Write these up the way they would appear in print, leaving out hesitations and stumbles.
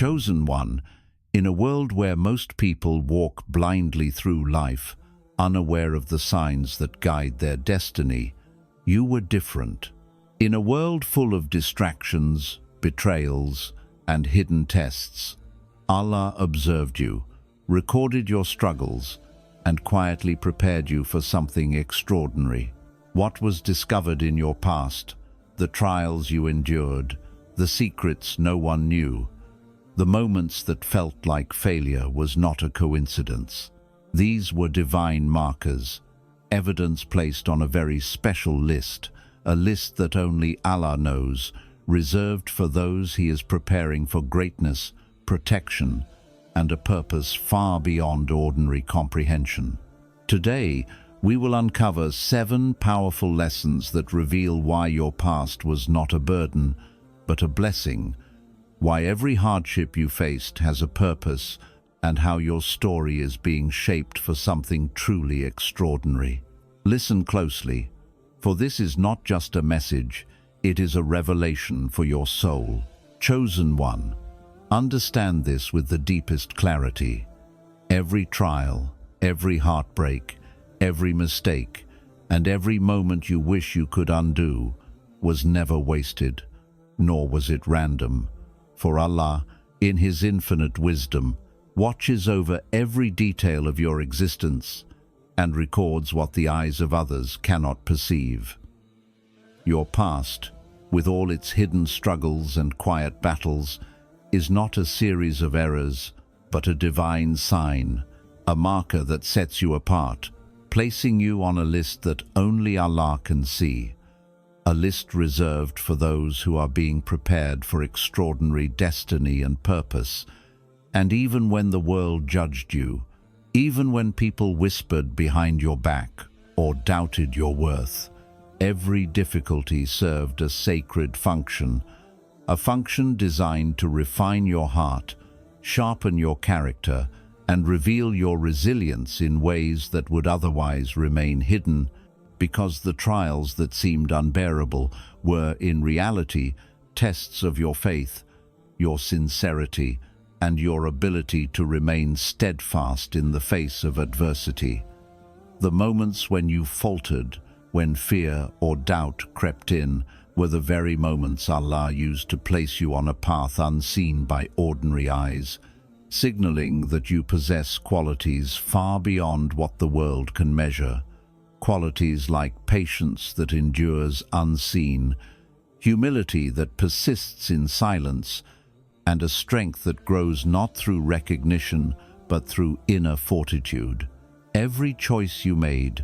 Chosen one, in a world where most people walk blindly through life, unaware of the signs that guide their destiny, you were different. In a world full of distractions, betrayals, and hidden tests, Allah observed you, recorded your struggles, and quietly prepared you for something extraordinary. What was discovered in your past, the trials you endured, the secrets no one knew, the moments that felt like failure was not a coincidence. These were divine markers, evidence placed on a very special list, a list that only Allah knows, reserved for those He is preparing for greatness, protection, and a purpose far beyond ordinary comprehension. Today, we will uncover 7 powerful lessons that reveal why your past was not a burden, but a blessing, why every hardship you faced has a purpose, and how your story is being shaped for something truly extraordinary. Listen closely, for this is not just a message, it is a revelation for your soul. Chosen one, understand this with the deepest clarity. Every trial, every heartbreak, every mistake, and every moment you wish you could undo was never wasted, nor was it random. For Allah, in His infinite wisdom, watches over every detail of your existence and records what the eyes of others cannot perceive. Your past, with all its hidden struggles and quiet battles, is not a series of errors, but a divine sign, a marker that sets you apart, placing you on a list that only Allah can see, a list reserved for those who are being prepared for extraordinary destiny and purpose. And even when the world judged you, even when people whispered behind your back or doubted your worth, every difficulty served a sacred function, a function designed to refine your heart, sharpen your character, and reveal your resilience in ways that would otherwise remain hidden, because the trials that seemed unbearable were, in reality, tests of your faith, your sincerity, and your ability to remain steadfast in the face of adversity. The moments when you faltered, when fear or doubt crept in, were the very moments Allah used to place you on a path unseen by ordinary eyes, signaling that you possess qualities far beyond what the world can measure. Qualities like patience that endures unseen, humility that persists in silence, and a strength that grows not through recognition but through inner fortitude. Every choice you made,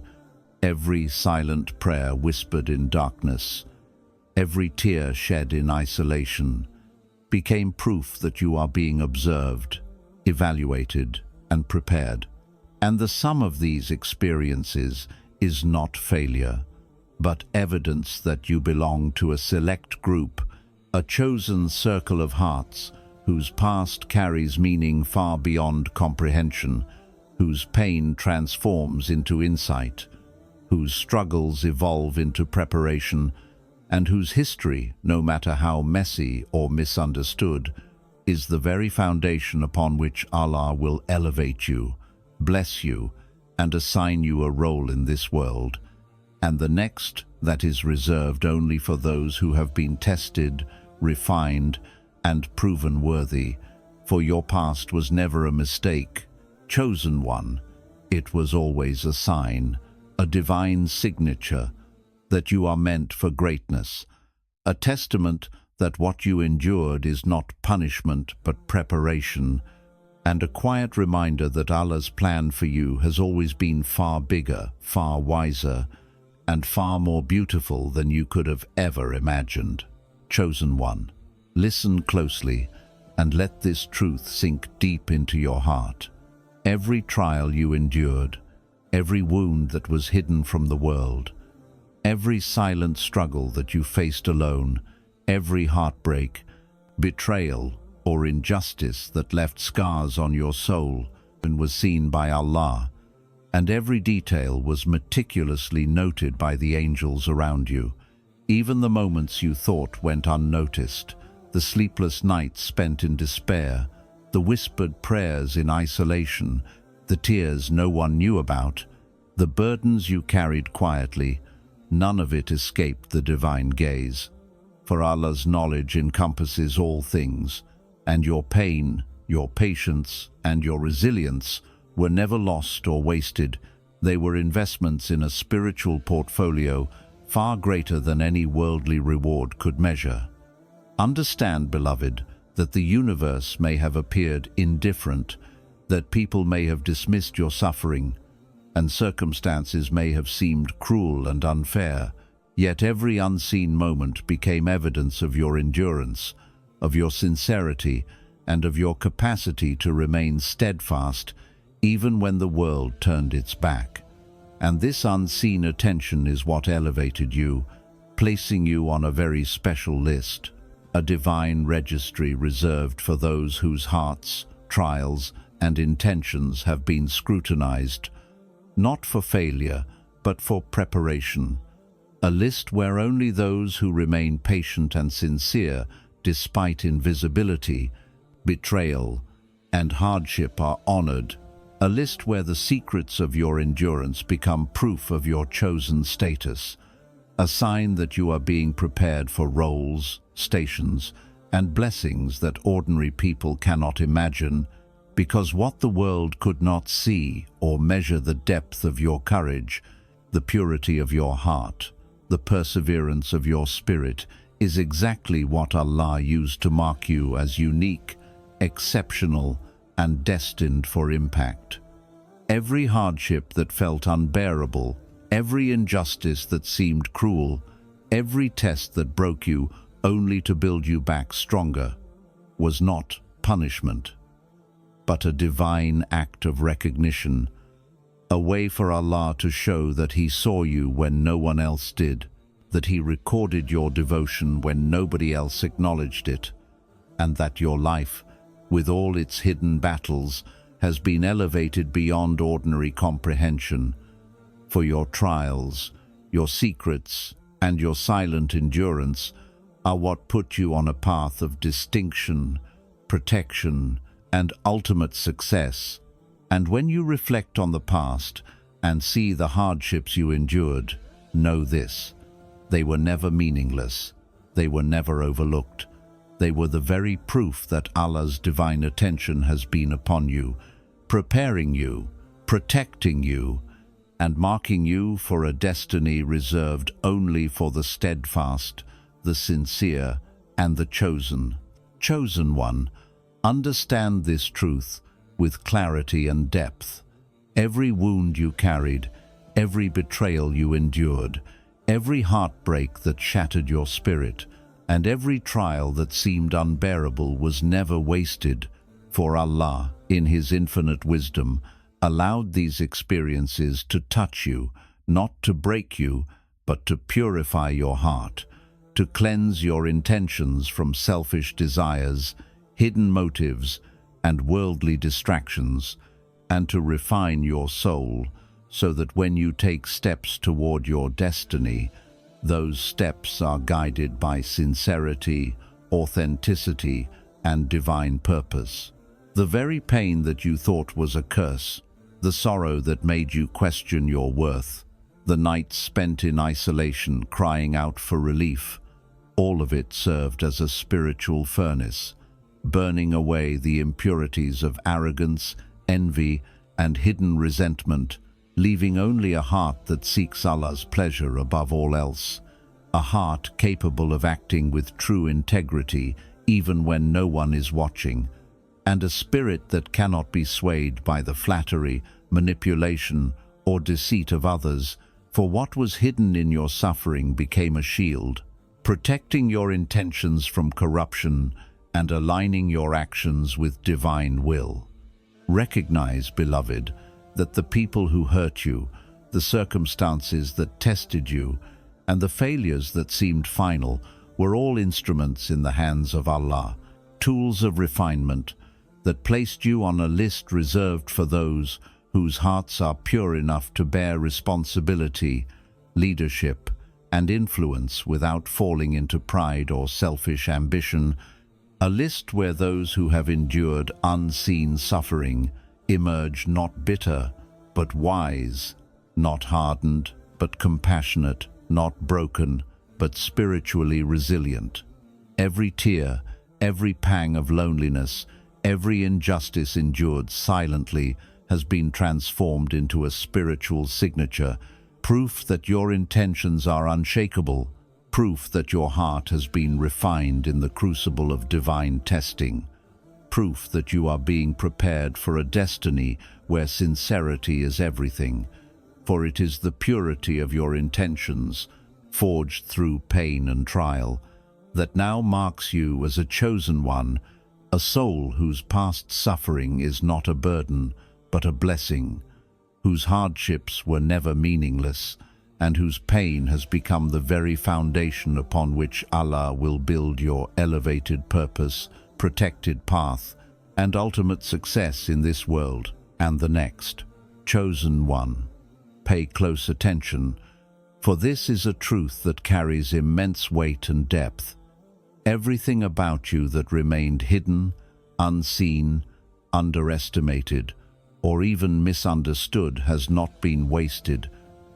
every silent prayer whispered in darkness, every tear shed in isolation, became proof that you are being observed, evaluated, and prepared. And the sum of these experiences is not failure, but evidence that you belong to a select group, a chosen circle of hearts whose past carries meaning far beyond comprehension, whose pain transforms into insight, whose struggles evolve into preparation, and whose history, no matter how messy or misunderstood, is the very foundation upon which Allah will elevate you, bless you, and assign you a role in this world, and the next that is reserved only for those who have been tested, refined, and proven worthy. For your past was never a mistake, chosen one. It was always a sign, a divine signature, that you are meant for greatness, a testament that what you endured is not punishment but preparation, and a quiet reminder that Allah's plan for you has always been far bigger, far wiser, and far more beautiful than you could have ever imagined. Chosen one, listen closely and let this truth sink deep into your heart. Every trial you endured, every wound that was hidden from the world, every silent struggle that you faced alone, every heartbreak, betrayal, or injustice that left scars on your soul and was seen by Allah, and every detail was meticulously noted by the angels around you. Even the moments you thought went unnoticed, the sleepless nights spent in despair, the whispered prayers in isolation, the tears no one knew about, the burdens you carried quietly, none of it escaped the divine gaze. For Allah's knowledge encompasses all things, and your pain, your patience, and your resilience were never lost or wasted. They were investments in a spiritual portfolio far greater than any worldly reward could measure. Understand, beloved, that the universe may have appeared indifferent, that people may have dismissed your suffering, and circumstances may have seemed cruel and unfair, yet every unseen moment became evidence of your endurance, of your sincerity, and of your capacity to remain steadfast even when the world turned its back. And this unseen attention is what elevated you, placing you on a very special list, a divine registry reserved for those whose hearts, trials, and intentions have been scrutinized, not for failure, but for preparation. A list where only those who remain patient and sincere, despite invisibility, betrayal, and hardship are honored. A list where the secrets of your endurance become proof of your chosen status, a sign that you are being prepared for roles, stations, and blessings that ordinary people cannot imagine, because what the world could not see or measure the depth of your courage, the purity of your heart, the perseverance of your spirit, is exactly what Allah used to mark you as unique, exceptional, and destined for impact. Every hardship that felt unbearable, every injustice that seemed cruel, every test that broke you only to build you back stronger, was not punishment, but a divine act of recognition, a way for Allah to show that He saw you when no one else did, that He recorded your devotion when nobody else acknowledged it, and that your life, with all its hidden battles, has been elevated beyond ordinary comprehension. For your trials, your secrets, and your silent endurance are what put you on a path of distinction, protection, and ultimate success. And when you reflect on the past and see the hardships you endured, know this: they were never meaningless, they were never overlooked. They were the very proof that Allah's divine attention has been upon you, preparing you, protecting you, and marking you for a destiny reserved only for the steadfast, the sincere, and the chosen. Chosen one, understand this truth with clarity and depth. Every wound you carried, every betrayal you endured, every heartbreak that shattered your spirit, and every trial that seemed unbearable was never wasted, for Allah, in His infinite wisdom, allowed these experiences to touch you, not to break you, but to purify your heart, to cleanse your intentions from selfish desires, hidden motives, and worldly distractions, and to refine your soul, so that when you take steps toward your destiny, those steps are guided by sincerity, authenticity, and divine purpose. The very pain that you thought was a curse, the sorrow that made you question your worth, the nights spent in isolation crying out for relief, all of it served as a spiritual furnace, burning away the impurities of arrogance, envy, and hidden resentment, leaving only a heart that seeks Allah's pleasure above all else, a heart capable of acting with true integrity even when no one is watching, and a spirit that cannot be swayed by the flattery, manipulation, or deceit of others, for what was hidden in your suffering became a shield, protecting your intentions from corruption and aligning your actions with divine will. Recognize, beloved, that the people who hurt you, the circumstances that tested you, and the failures that seemed final were all instruments in the hands of Allah, tools of refinement that placed you on a list reserved for those whose hearts are pure enough to bear responsibility, leadership, and influence without falling into pride or selfish ambition, A list where those who have endured unseen suffering emerge not bitter, but wise, not hardened, but compassionate, not broken, but spiritually resilient. Every tear, every pang of loneliness, every injustice endured silently has been transformed into a spiritual signature, proof that your intentions are unshakable, proof that your heart has been refined in the crucible of divine testing, proof that you are being prepared for a destiny where sincerity is everything, for it is the purity of your intentions, forged through pain and trial, that now marks you as a chosen one, a soul whose past suffering is not a burden, but a blessing, whose hardships were never meaningless, and whose pain has become the very foundation upon which Allah will build your elevated purpose, protected path, and ultimate success in this world and the next. Chosen one, pay close attention, for this is a truth that carries immense weight and depth. Everything about you that remained hidden, unseen, underestimated, or even misunderstood has not been wasted,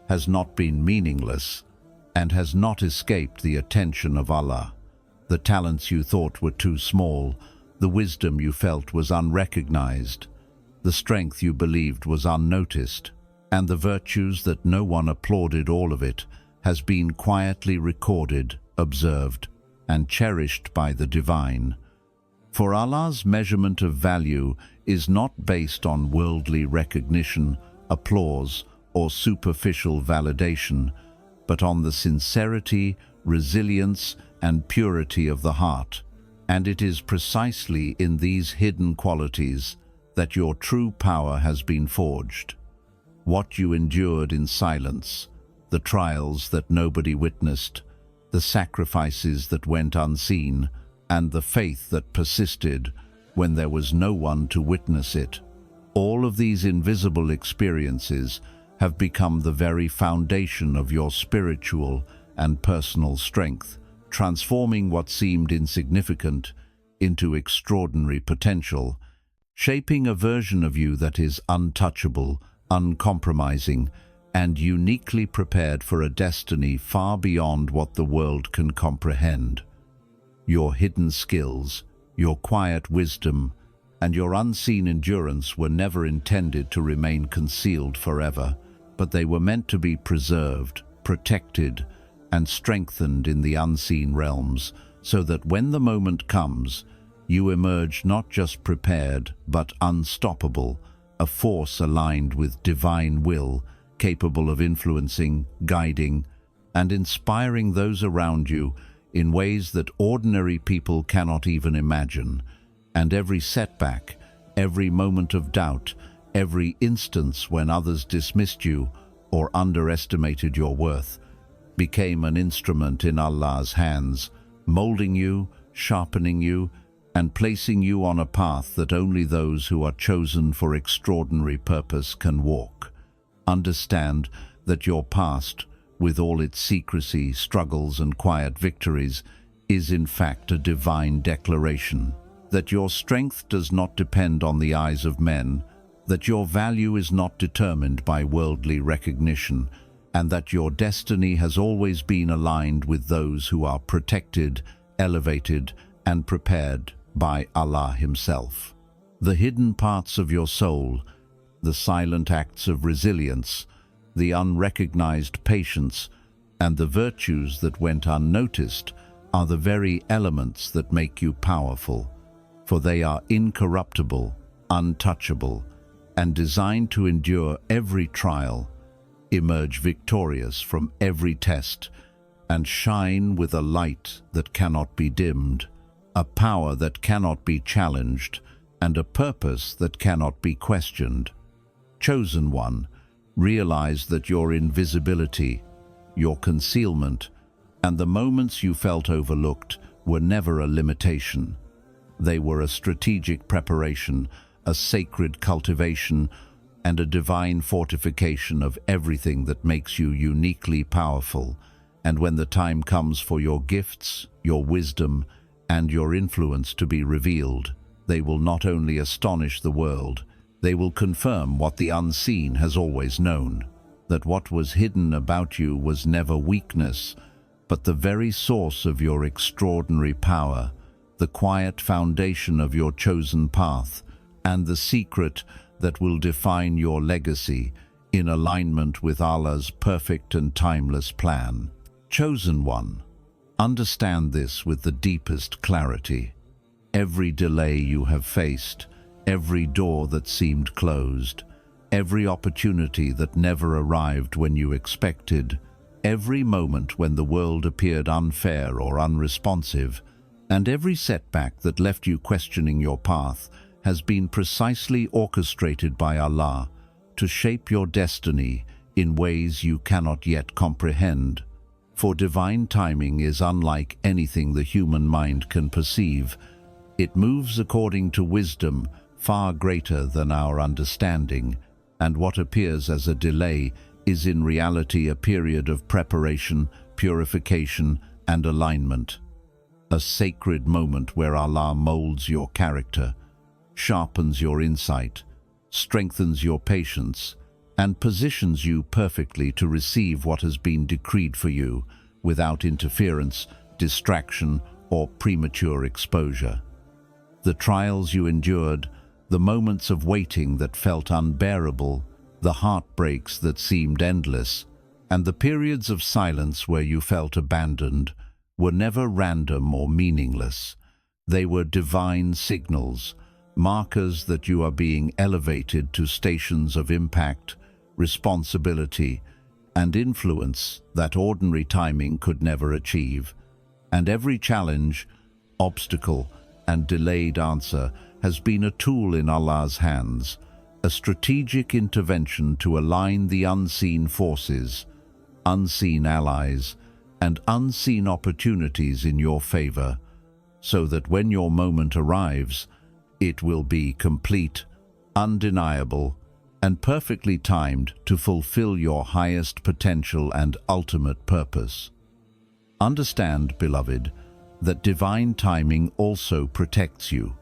has not been meaningless, and has not escaped the attention of Allah. The talents you thought were too small, the wisdom you felt was unrecognized, the strength you believed was unnoticed, and the virtues that no one applauded, all of it has been quietly recorded, observed, and cherished by the divine. For Allah's measurement of value is not based on worldly recognition, applause, or superficial validation, but on the sincerity, resilience, and purity of the heart. And it is precisely in these hidden qualities that your true power has been forged. What you endured in silence, the trials that nobody witnessed, the sacrifices that went unseen, and the faith that persisted when there was no one to witness it. All of these invisible experiences have become the very foundation of your spiritual and personal strength, transforming what seemed insignificant into extraordinary potential, shaping a version of you that is untouchable, uncompromising, and uniquely prepared for a destiny far beyond what the world can comprehend. Your hidden skills, your quiet wisdom, and your unseen endurance were never intended to remain concealed forever, but they were meant to be preserved, protected, and strengthened in the unseen realms, so that when the moment comes, you emerge not just prepared, but unstoppable, a force aligned with divine will, capable of influencing, guiding, and inspiring those around you in ways that ordinary people cannot even imagine. And every setback, every moment of doubt, every instance when others dismissed you or underestimated your worth, became an instrument in Allah's hands, molding you, sharpening you, and placing you on a path that only those who are chosen for extraordinary purpose can walk. Understand that your past, with all its secrecy, struggles, and quiet victories, is in fact a divine declaration. That your strength does not depend on the eyes of men, that your value is not determined by worldly recognition, and that your destiny has always been aligned with those who are protected, elevated, and prepared by Allah Himself. The hidden parts of your soul, the silent acts of resilience, the unrecognized patience, and the virtues that went unnoticed are the very elements that make you powerful, for they are incorruptible, untouchable, and designed to endure every trial, emerge victorious from every test, and shine with a light that cannot be dimmed, a power that cannot be challenged, and a purpose that cannot be questioned. Chosen one, realize that your invisibility, your concealment, and the moments you felt overlooked were never a limitation. They were a strategic preparation, a sacred cultivation, and a divine fortification of everything that makes you uniquely powerful. And when the time comes for your gifts, your wisdom, and your influence to be revealed. They will not only astonish the world, they will confirm what the unseen has always known, that what was hidden about you was never weakness, but the very source of your extraordinary power, the quiet foundation of your chosen path, and the secret that will define your legacy in alignment with Allah's perfect and timeless plan. Chosen one, understand this with the deepest clarity. Every delay you have faced, every door that seemed closed, every opportunity that never arrived when you expected, every moment when the world appeared unfair or unresponsive, and every setback that left you questioning your path has been precisely orchestrated by Allah to shape your destiny in ways you cannot yet comprehend. For divine timing is unlike anything the human mind can perceive. It moves according to wisdom far greater than our understanding, and what appears as a delay is in reality a period of preparation, purification, and alignment. A sacred moment where Allah molds your character, sharpens your insight, strengthens your patience, and positions you perfectly to receive what has been decreed for you without interference, distraction, or premature exposure. The trials you endured, the moments of waiting that felt unbearable, the heartbreaks that seemed endless, and the periods of silence where you felt abandoned were never random or meaningless. They were divine signals, markers that you are being elevated to stations of impact, responsibility, and influence that ordinary timing could never achieve. And every challenge, obstacle, and delayed answer has been a tool in Allah's hands, a strategic intervention to align the unseen forces, unseen allies, and unseen opportunities in your favor, so that when your moment arrives, it will be complete, undeniable, and perfectly timed to fulfill your highest potential and ultimate purpose. Understand, beloved, that divine timing also protects you,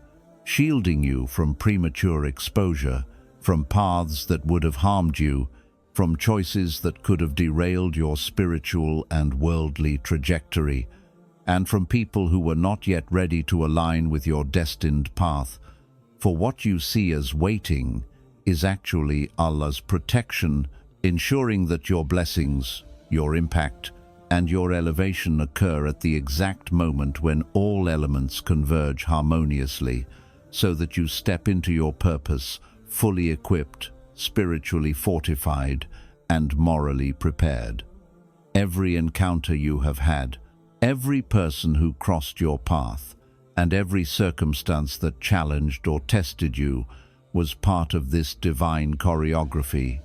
shielding you from premature exposure, from paths that would have harmed you, from choices that could have derailed your spiritual and worldly trajectory, and from people who were not yet ready to align with your destined path. For what you see as waiting is actually Allah's protection, ensuring that your blessings, your impact, and your elevation occur at the exact moment when all elements converge harmoniously, so that you step into your purpose fully equipped, spiritually fortified, and morally prepared. Every encounter you have had, every person who crossed your path, and every circumstance that challenged or tested you was part of this divine choreography,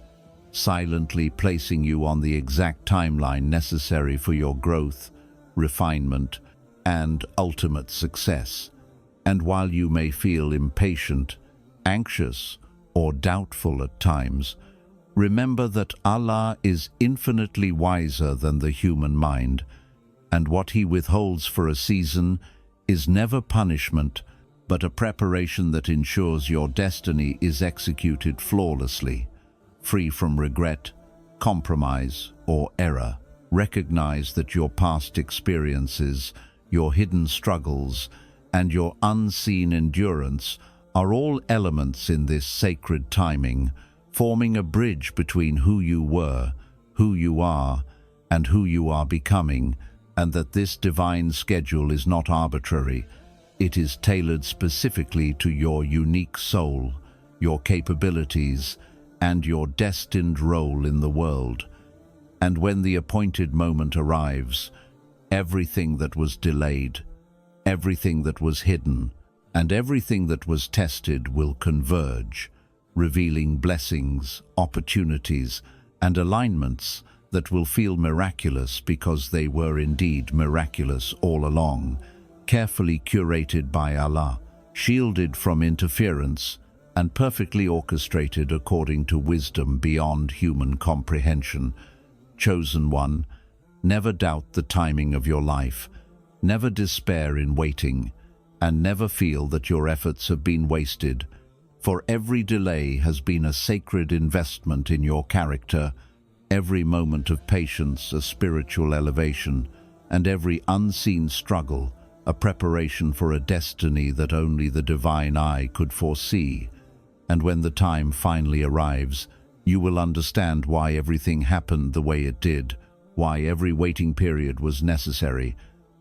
silently placing you on the exact timeline necessary for your growth, refinement, and ultimate success. And while you may feel impatient, anxious, or doubtful at times, remember that Allah is infinitely wiser than the human mind, and what He withholds for a season is never punishment, but a preparation that ensures your destiny is executed flawlessly, free from regret, compromise, or error. Recognize that your past experiences, your hidden struggles, and your unseen endurance are all elements in this sacred timing, forming a bridge between who you were, who you are, and who you are becoming, and that this divine schedule is not arbitrary. It is tailored specifically to your unique soul, your capabilities, and your destined role in the world. And when the appointed moment arrives, everything that was delayed, everything that was hidden, and everything that was tested will converge, revealing blessings, opportunities, and alignments that will feel miraculous because they were indeed miraculous all along, carefully curated by Allah, shielded from interference, and perfectly orchestrated according to wisdom beyond human comprehension. Chosen one, never doubt the timing of your life. Never despair in waiting, and never feel that your efforts have been wasted, for every delay has been a sacred investment in your character, every moment of patience a spiritual elevation, and every unseen struggle a preparation for a destiny that only the divine eye could foresee. And when the time finally arrives, you will understand why everything happened the way it did, why every waiting period was necessary,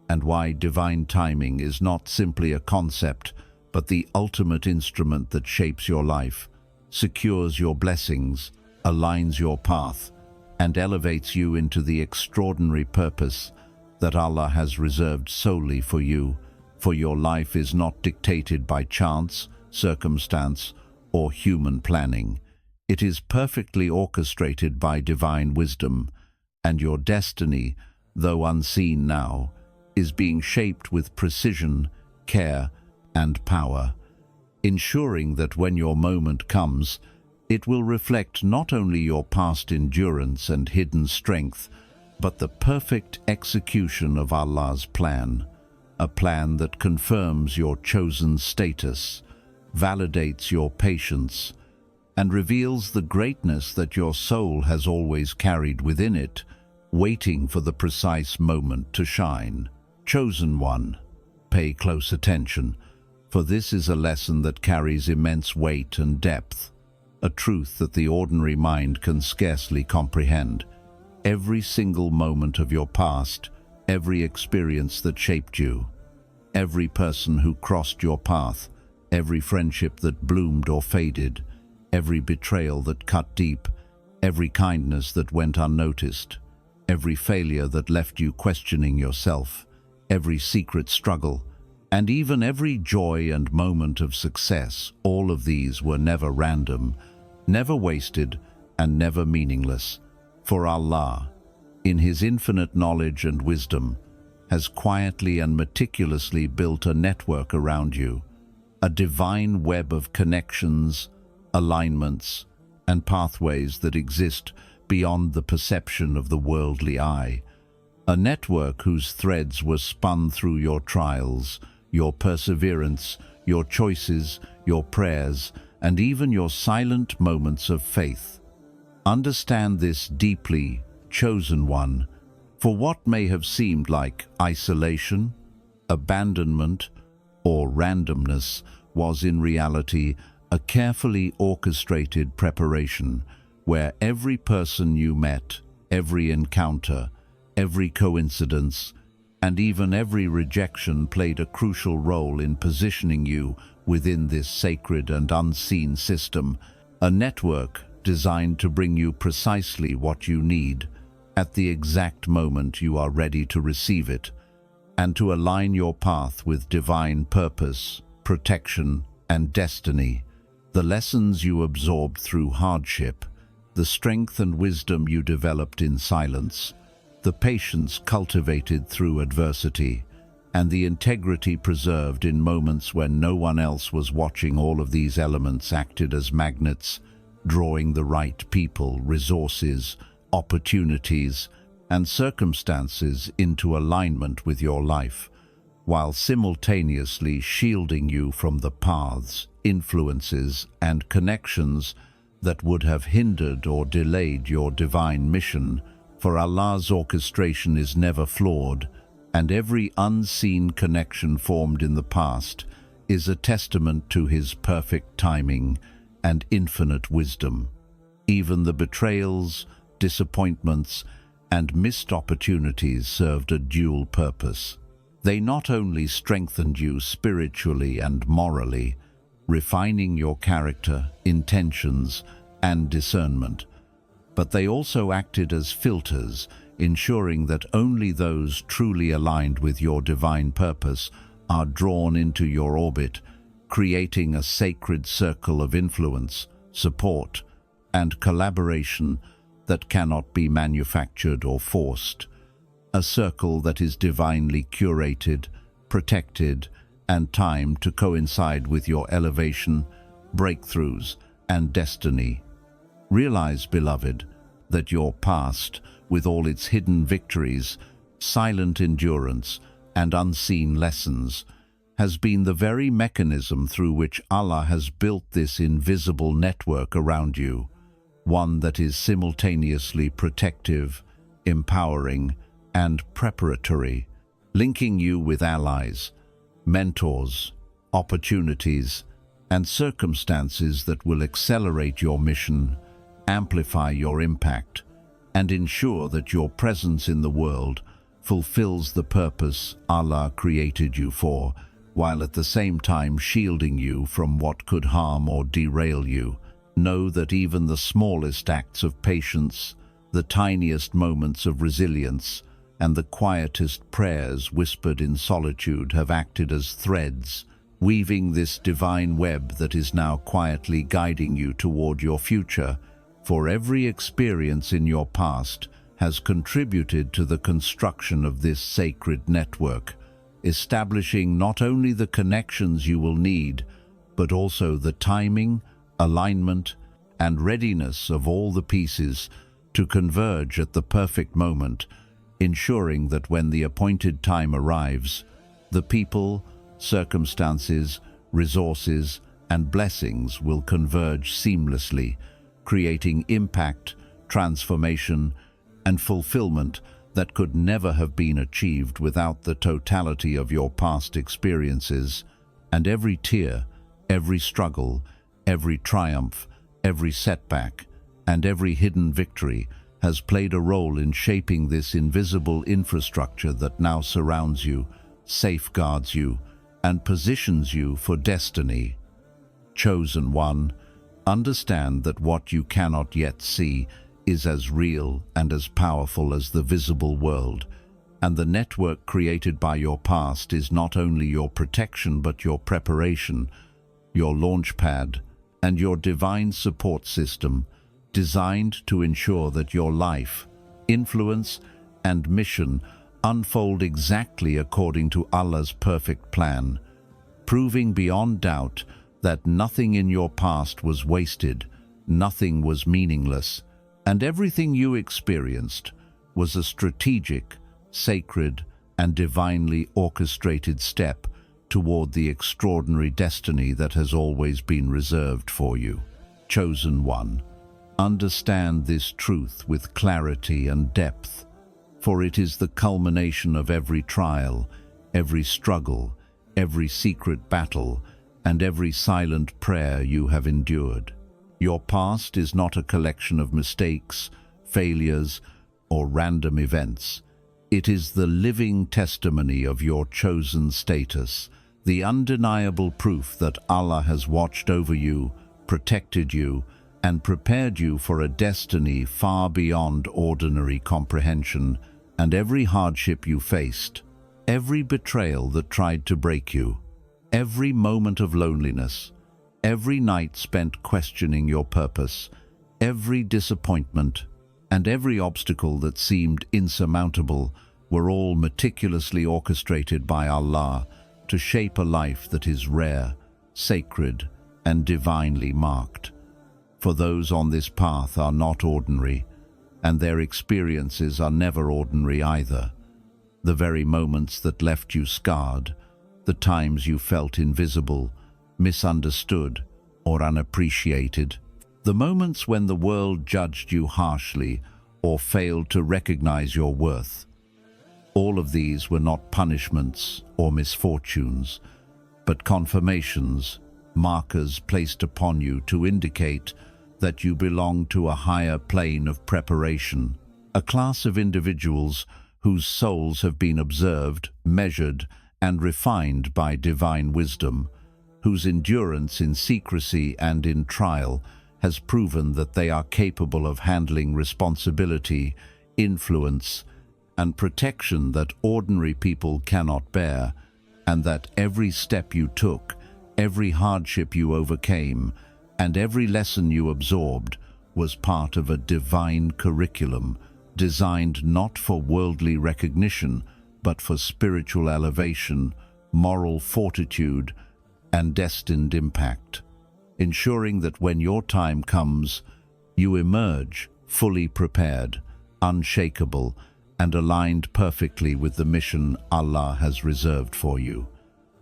and why divine timing is not simply a concept, but the ultimate instrument that shapes your life, secures your blessings, aligns your path, and elevates you into the extraordinary purpose that Allah has reserved solely for you. For your life is not dictated by chance, circumstance, or human planning. It is perfectly orchestrated by divine wisdom, and your destiny, though unseen now, is being shaped with precision, care, and power, ensuring that when your moment comes, it will reflect not only your past endurance and hidden strength, but the perfect execution of Allah's plan, a plan that confirms your chosen status, validates your patience, and reveals the greatness that your soul has always carried within it, waiting for the precise moment to shine. Chosen one, pay close attention, for this is a lesson that carries immense weight and depth, a truth that the ordinary mind can scarcely comprehend. Every single moment of your past, every experience that shaped you, every person who crossed your path, every friendship that bloomed or faded, every betrayal that cut deep, every kindness that went unnoticed, every failure that left you questioning yourself, every secret struggle, and even every joy and moment of success, all of these were never random, never wasted, and never meaningless. For Allah, in His infinite knowledge and wisdom, has quietly and meticulously built a network around you, a divine web of connections, alignments, and pathways that exist beyond the perception of the worldly eye, a network whose threads were spun through your trials, your perseverance, your choices, your prayers, and even your silent moments of faith. Understand this deeply, chosen one, for what may have seemed like isolation, abandonment, or randomness was in reality a carefully orchestrated preparation where every person you met, every encounter, every coincidence, and even every rejection played a crucial role in positioning you within this sacred and unseen system, a network designed to bring you precisely what you need at the exact moment you are ready to receive it, and to align your path with divine purpose, protection, and destiny. The lessons you absorbed through hardship, the strength and wisdom you developed in silence, the patience cultivated through adversity, and the integrity preserved in moments when no one else was watching, all of these elements acted as magnets, drawing the right people, resources, opportunities, and circumstances into alignment with your life, while simultaneously shielding you from the paths, influences, and connections that would have hindered or delayed your divine mission. For Allah's orchestration is never flawed, and every unseen connection formed in the past is a testament to His perfect timing and infinite wisdom. Even the betrayals, disappointments, and missed opportunities served a dual purpose. They not only strengthened you spiritually and morally, refining your character, intentions, and discernment, but they also acted as filters, ensuring that only those truly aligned with your divine purpose are drawn into your orbit, creating a sacred circle of influence, support, and collaboration that cannot be manufactured or forced. A circle that is divinely curated, protected, and timed to coincide with your elevation, breakthroughs, and destiny. Realize, beloved, that your past, with all its hidden victories, silent endurance, and unseen lessons, has been the very mechanism through which Allah has built this invisible network around you, one that is simultaneously protective, empowering, and preparatory, linking you with allies, mentors, opportunities, and circumstances that will accelerate your mission, amplify your impact, and ensure that your presence in the world fulfills the purpose Allah created you for, while at the same time shielding you from what could harm or derail you. Know that even the smallest acts of patience, the tiniest moments of resilience, and the quietest prayers whispered in solitude have acted as threads, weaving this divine web that is now quietly guiding you toward your future. For every experience in your past has contributed to the construction of this sacred network, establishing not only the connections you will need, but also the timing, alignment, and readiness of all the pieces to converge at the perfect moment, ensuring that when the appointed time arrives, the people, circumstances, resources, and blessings will converge seamlessly, creating impact, transformation, and fulfillment that could never have been achieved without the totality of your past experiences. And every tear, every struggle, every triumph, every setback, and every hidden victory has played a role in shaping this invisible infrastructure that now surrounds you, safeguards you, and positions you for destiny. Chosen one, understand that what you cannot yet see is as real and as powerful as the visible world, and the network created by your past is not only your protection but your preparation, your launchpad, and your divine support system, designed to ensure that your life, influence, and mission unfold exactly according to Allah's perfect plan, proving beyond doubt that nothing in your past was wasted, nothing was meaningless, and everything you experienced was a strategic, sacred, and divinely orchestrated step toward the extraordinary destiny that has always been reserved for you. Chosen one, understand this truth with clarity and depth, for it is the culmination of every trial, every struggle, every secret battle, and every silent prayer you have endured. Your past is not a collection of mistakes, failures, or random events. It is the living testimony of your chosen status, the undeniable proof that Allah has watched over you, protected you, and prepared you for a destiny far beyond ordinary comprehension. And every hardship you faced, every betrayal that tried to break you, every moment of loneliness, every night spent questioning your purpose, every disappointment, and every obstacle that seemed insurmountable were all meticulously orchestrated by Allah to shape a life that is rare, sacred, and divinely marked. For those on this path are not ordinary, and their experiences are never ordinary either. The very moments that left you scarred, the times you felt invisible, misunderstood, or unappreciated, the moments when the world judged you harshly or failed to recognize your worth. All of these were not punishments or misfortunes, but confirmations, markers placed upon you to indicate that you belong to a higher plane of preparation, a class of individuals whose souls have been observed, measured, and refined by divine wisdom, whose endurance in secrecy and in trial has proven that they are capable of handling responsibility, influence, and protection that ordinary people cannot bear, and that every step you took, every hardship you overcame, and every lesson you absorbed was part of a divine curriculum designed not for worldly recognition, but for spiritual elevation, moral fortitude, and destined impact, ensuring that when your time comes, you emerge fully prepared, unshakable, and aligned perfectly with the mission Allah has reserved for you.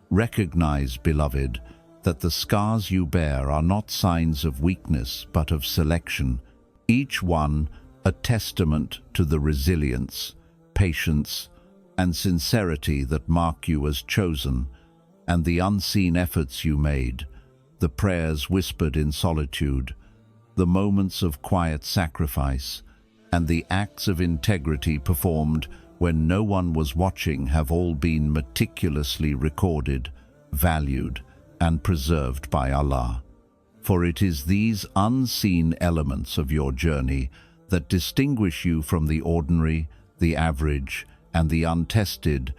Recognize, beloved, that the scars you bear are not signs of weakness but of selection, each one a testament to the resilience, patience, and sincerity that mark you as chosen, and the unseen efforts you made, the prayers whispered in solitude, the moments of quiet sacrifice, and the acts of integrity performed when no one was watching have all been meticulously recorded, valued, and preserved by Allah. For it is these unseen elements of your journey that distinguish you from the ordinary, the average, and the untested,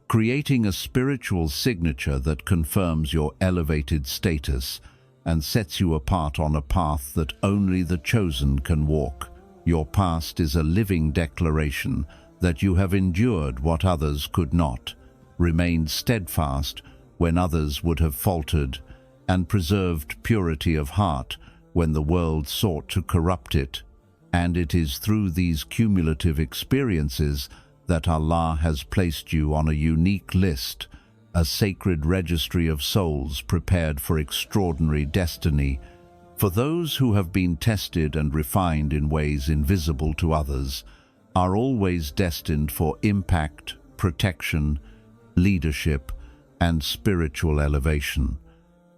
creating a spiritual signature that confirms your elevated status and sets you apart on a path that only the chosen can walk. Your past is a living declaration that you have endured what others could not, remained steadfast when others would have faltered, and preserved purity of heart when the world sought to corrupt it. And it is through these cumulative experiences that Allah has placed you on a unique list, a sacred registry of souls prepared for extraordinary destiny. For those who have been tested and refined in ways invisible to others are always destined for impact, protection, leadership, and spiritual elevation.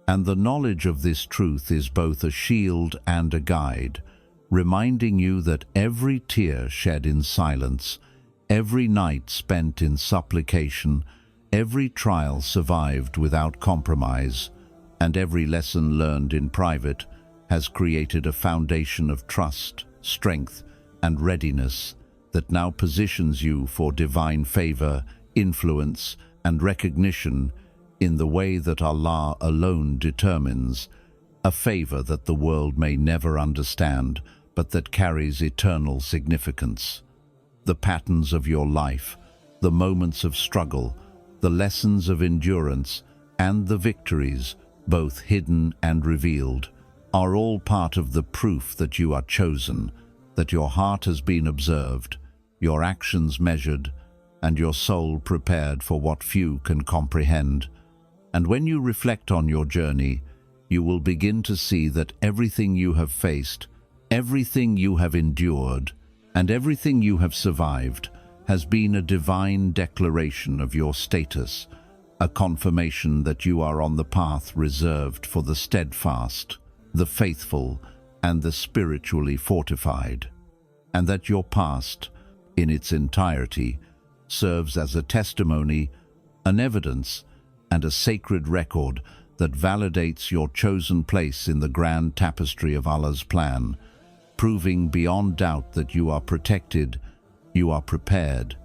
And the knowledge of this truth is both a shield and a guide, reminding you that every tear shed in silence, every night spent in supplication, every trial survived without compromise, and every lesson learned in private has created a foundation of trust, strength, and readiness that now positions you for divine favor, influence, and recognition in the way that Allah alone determines, a favor that the world may never understand, but that carries eternal significance. The patterns of your life, the moments of struggle, the lessons of endurance, and the victories, both hidden and revealed, are all part of the proof that you are chosen, that your heart has been observed, your actions measured, and your soul prepared for what few can comprehend. And when you reflect on your journey, you will begin to see that everything you have faced, everything you have endured, and everything you have survived has been a divine declaration of your status, a confirmation that you are on the path reserved for the steadfast, the faithful, and the spiritually fortified, and that your past, in its entirety, serves as a testimony, an evidence, and a sacred record that validates your chosen place in the grand tapestry of Allah's plan, proving beyond doubt that you are protected, you are prepared,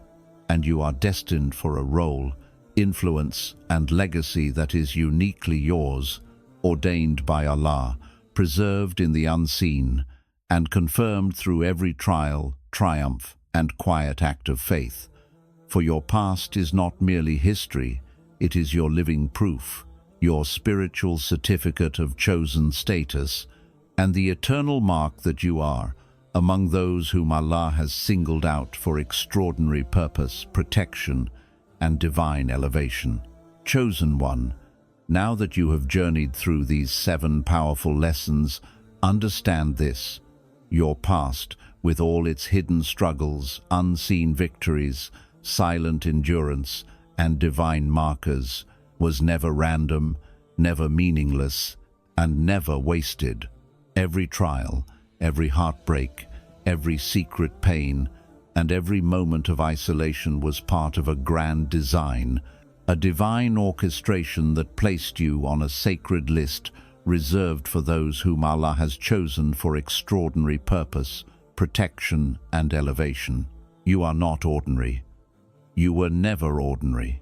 and you are destined for a role, influence, and legacy that is uniquely yours, ordained by Allah, preserved in the unseen, and confirmed through every trial, triumph, and quiet act of faith. For your past is not merely history, it is your living proof, your spiritual certificate of chosen status, and the eternal mark that you are among those whom Allah has singled out for extraordinary purpose, protection, and divine elevation. Chosen one, now that you have journeyed through these 7 powerful lessons, understand this: your past, with all its hidden struggles, unseen victories, silent endurance, and divine markers, was never random, never meaningless, and never wasted. Every trial, every heartbreak, every secret pain, and every moment of isolation was part of a grand design, a divine orchestration that placed you on a sacred list reserved for those whom Allah has chosen for extraordinary purpose, protection, and elevation. You are not ordinary. You were never ordinary.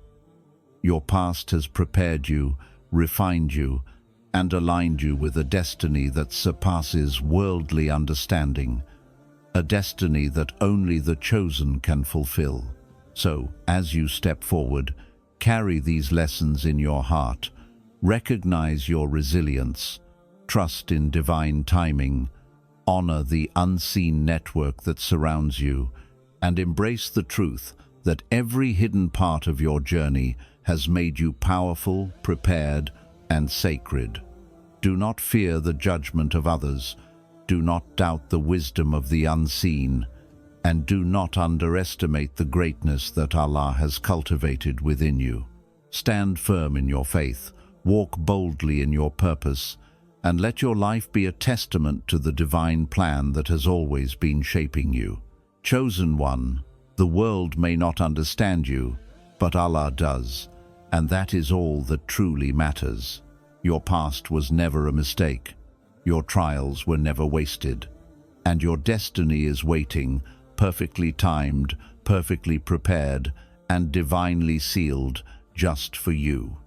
Your past has prepared you, refined you, and aligned you with a destiny that surpasses worldly understanding, a destiny that only the chosen can fulfill. So, as you step forward, carry these lessons in your heart, recognize your resilience, trust in divine timing, honor the unseen network that surrounds you, and embrace the truth that every hidden part of your journey has made you powerful, prepared, and sacred. Do not fear the judgment of others. Do not doubt the wisdom of the unseen, and do not underestimate the greatness that Allah has cultivated within you. Stand firm in your faith, walk boldly in your purpose, and let your life be a testament to the divine plan that has always been shaping you. Chosen one, the world may not understand you, but Allah does, and that is all that truly matters. Your past was never a mistake, your trials were never wasted, and your destiny is waiting, perfectly timed, perfectly prepared, and divinely sealed just for you.